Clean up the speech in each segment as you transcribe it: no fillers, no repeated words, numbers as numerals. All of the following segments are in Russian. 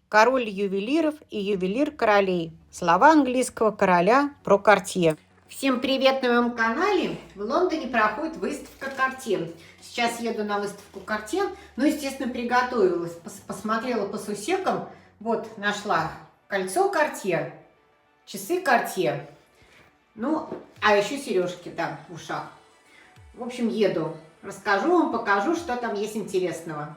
Король ювелиров и ювелир королей. Слова английского короля про Cartier. Всем привет на моем канале. В Лондоне проходит выставка Cartier. Сейчас еду на выставку Cartier. Ну, естественно, приготовилась. Посмотрела по сусекам. Вот, нашла кольцо Cartier, часы Cartier. Ну, а еще сережки, да, в ушах. В общем, еду. Расскажу вам, покажу, что там есть интересного.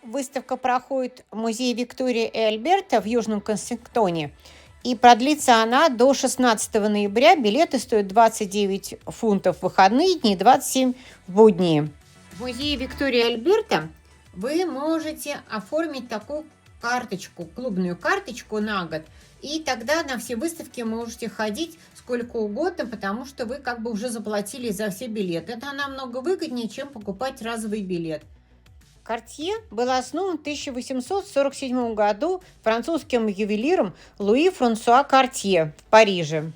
Выставка проходит в музее Виктории и Альберта в Южном Кенсингтоне. И продлится она до 16 ноября. Билеты стоят 29 фунтов в выходные дни, 27 в будние. В музее Виктории и Альберта вы можете оформить такую карточку, клубную карточку на год. И тогда на все выставки можете ходить сколько угодно, потому что вы как бы уже заплатили за все билеты. Это намного выгоднее, чем покупать разовый билет. Cartier был основан в 1847 году французским ювелиром Луи Франсуа Cartier в Париже.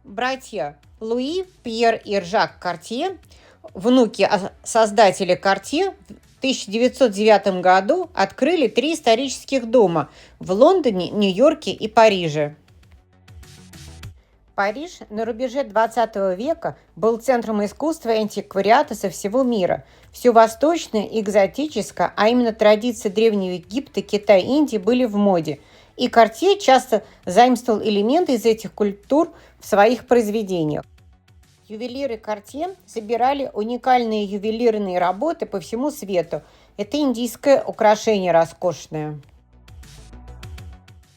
Братья Луи, Пьер и Жак Cartier, внуки создателя Cartier, в 1909 году открыли 3 исторических дома в Лондоне, Нью-Йорке и Париже. Париж на рубеже 20 века был центром искусства и антиквариата со всего мира. Все восточное и экзотическое, а именно традиции Древнего Египта, Китая, Индии были в моде. И Cartier часто заимствовал элементы из этих культур в своих произведениях. Ювелиры Cartier собирали уникальные ювелирные работы по всему свету. Это индийское украшение роскошное.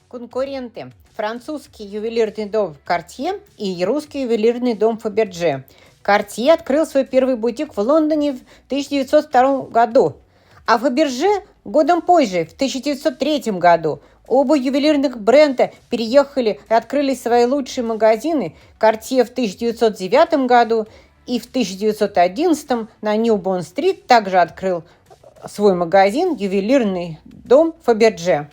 Конкуренты: французский ювелирный дом Cartier и русский ювелирный дом Fabergé. Cartier открыл свой первый бутик в Лондоне в 1902 году, а Fabergé годом позже, в 1903 году. Оба ювелирных бренда переехали и открыли свои лучшие магазины. Cartier в 1909 году и в 1911 на Нью-Бонд-стрит также открыл свой магазин ювелирный дом Fabergé.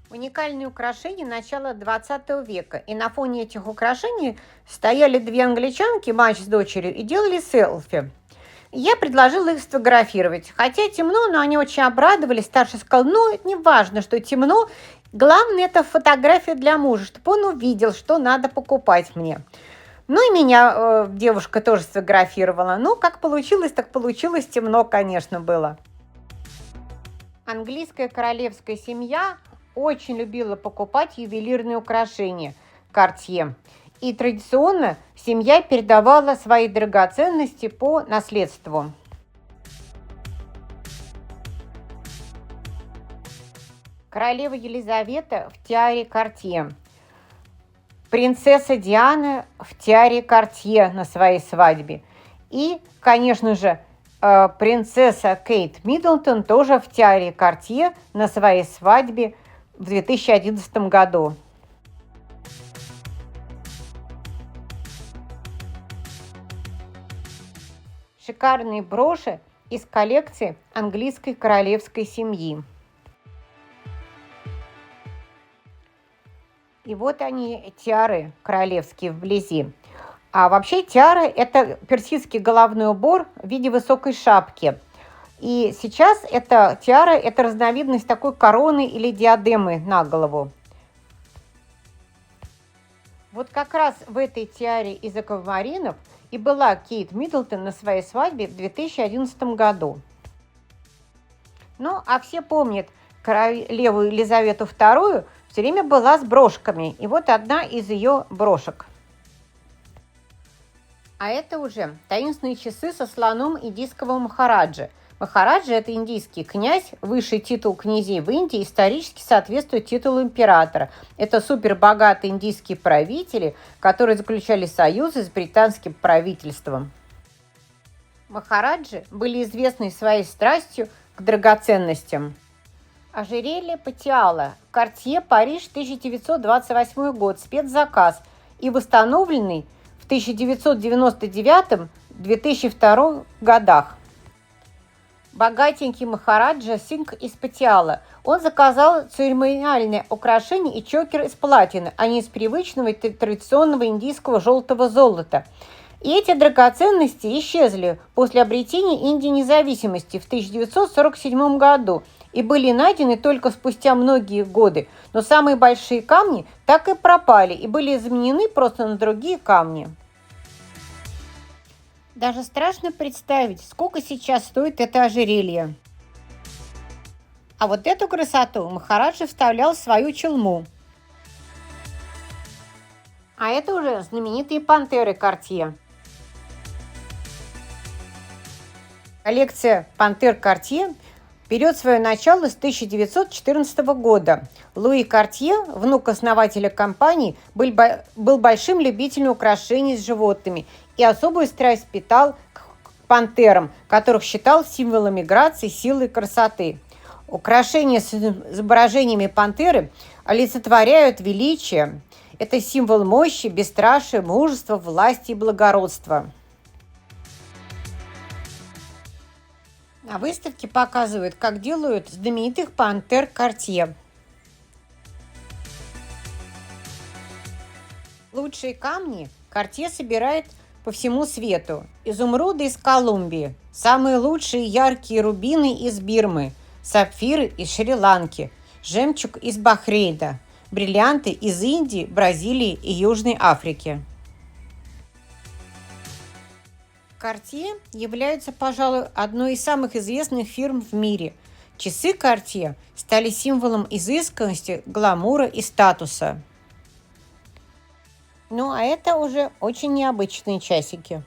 Уникальные украшения начала 20 века. И на фоне этих украшений стояли 2 англичанки, мать с дочерью, и делали селфи. Я предложила их сфотографировать. Хотя темно, но они очень обрадовались. Старший сказал: ну, это не важно, что темно. Главное, это фотография для мужа, чтобы он увидел, что надо покупать мне. Ну и меня девушка тоже сфотографировала. Ну, как получилось, так получилось. Темно, конечно, было. Английская королевская семья очень любила покупать ювелирные украшения Cartier. И традиционно семья передавала свои драгоценности по наследству. Королева Елизавета в тиаре Cartier. Принцесса Диана в тиаре Cartier на своей свадьбе. И, конечно же, принцесса Кейт Миддлтон тоже в тиаре Cartier на своей свадьбе в 2011 году. Шикарные броши из коллекции английской королевской семьи. И вот они, тиары королевские вблизи. А вообще тиара – это персидский головной убор в виде высокой шапки. И сейчас эта тиара – это разновидность такой короны или диадемы на голову. Вот как раз в этой тиаре из аквамаринов и была Кейт Миддлтон на своей свадьбе в 2011 году. Ну, а все помнят королеву Елизавету II, все время была с брошками. И вот одна из ее брошек. А это уже таинственные часы со слоном индийского махараджи. Махараджа – это индийский князь, высший титул князей в Индии, исторически соответствует титулу императора. Это супербогатые индийские правители, которые заключали союзы с британским правительством. Махараджи были известны своей страстью к драгоценностям. Ожерелье Патиала, Cartier, Париж, 1928 год, спецзаказ и восстановленный в 1999-2002 годах. Богатенький махараджа Сингх из Патиала. Он заказал церемониальное украшение и чокер из платины, а не из привычного традиционного индийского желтого золота. И эти драгоценности исчезли после обретения Индии независимости в 1947 году. и были найдены только спустя многие годы, но самые большие камни так и пропали и были заменены просто на другие камни. Даже страшно представить, сколько сейчас стоит это ожерелье. А вот эту красоту Махараджа вставлял в свою челму. А это уже знаменитые пантеры Картье. Коллекция пантер Картье берет свое начало с 1914 года. Луи Картье, внук основателя компании, был большим любителем украшений с животными и особую страсть питал к пантерам, которых считал символами грации, силы и красоты. Украшения с изображениями пантеры олицетворяют величие. Это символ мощи, бесстрашия, мужества, власти и благородства. На выставке показывают, как делают знаменитых пантер Картье. Лучшие камни Картье собирает по всему свету. Изумруды из Колумбии, самые лучшие яркие рубины из Бирмы, сапфиры из Шри-Ланки, жемчуг из Бахрейна, бриллианты из Индии, Бразилии и Южной Африки. Картье являются, пожалуй, одной из самых известных фирм в мире. Часы Картье стали символом изысканности, гламура и статуса. Ну, а это уже очень необычные часики.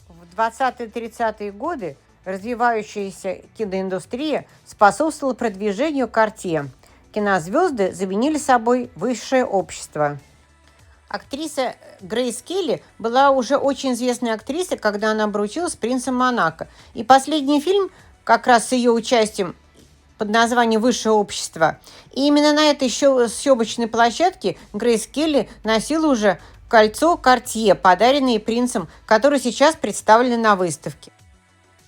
В 20-30-е годы развивающаяся киноиндустрия способствовала продвижению Картье. Кинозвезды заменили собой высшее общество. Актриса Грейс Келли была уже очень известной актрисой, когда она обручилась с принцем Монако. И последний фильм, как раз с ее участием, под названием «Высшее общество». И именно на этой съемочной площадке Грейс Келли носила уже кольцо Картье, подаренное принцем, которое сейчас представлено на выставке.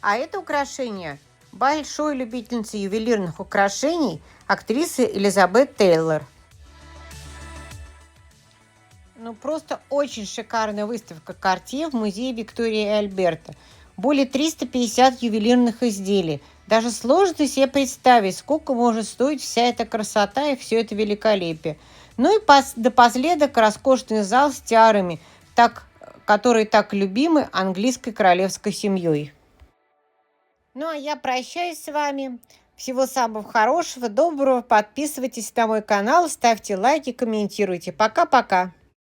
А это украшение большой любительницы ювелирных украшений актрисы Элизабет Тейлор. Ну, просто очень шикарная выставка Картье в музее Виктории и Альберта. Более 350 ювелирных изделий. Даже сложно себе представить, сколько может стоить вся эта красота и все это великолепие. Ну и напоследок роскошный зал с тиарами, которые так любимы английской королевской семьей. Ну, а я прощаюсь с вами. Всего самого хорошего, доброго. Подписывайтесь на мой канал, ставьте лайки, комментируйте. Пока-пока.